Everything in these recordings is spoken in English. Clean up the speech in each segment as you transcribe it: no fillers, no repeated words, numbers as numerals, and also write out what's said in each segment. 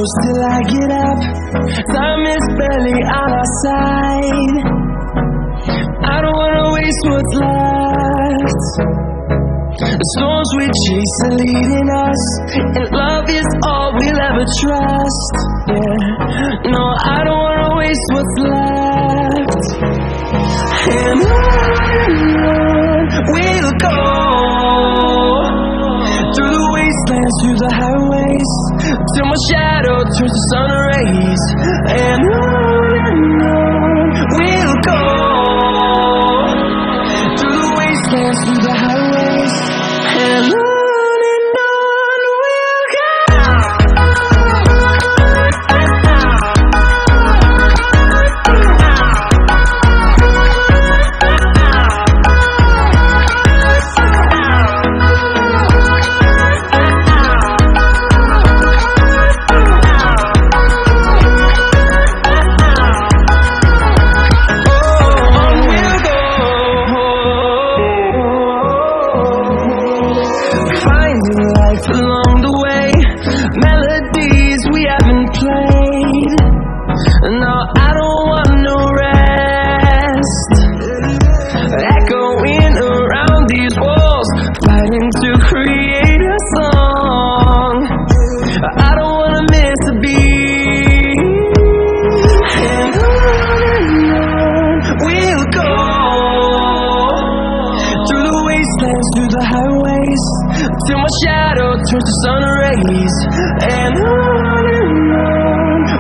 close till I get up. Time is barely on our side. I don't wanna waste what's left. The storms we chase are leading us, and love is all we'll ever trust. Yeah, no, I don't wanna waste what's left. And on we'll go, through the wastelands, through the highways, till my shadow turns to sun rays. And on we'll go, through the wastelands, through the highways, and on we'll go. Along the way, melodies we haven't played. No, I don't want no rest. Echoing around these walls, fighting to create a song. I don't wanna miss a beat. And on we'll go, through the wastelands, through the highways, till my shadow turns to sun rays. And on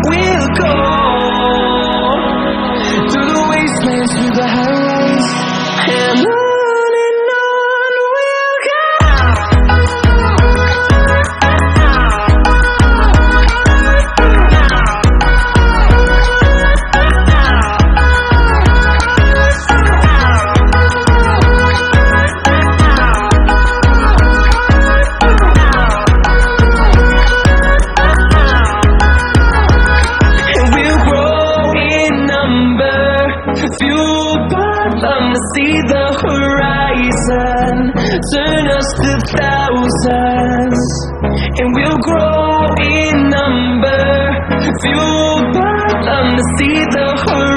we'll go, through the wastelands, through the highways, and on we'll go. Fueled by them to see the horizon, turn us to thousands, and we'll grow in number. Fueled by them to see the horizon.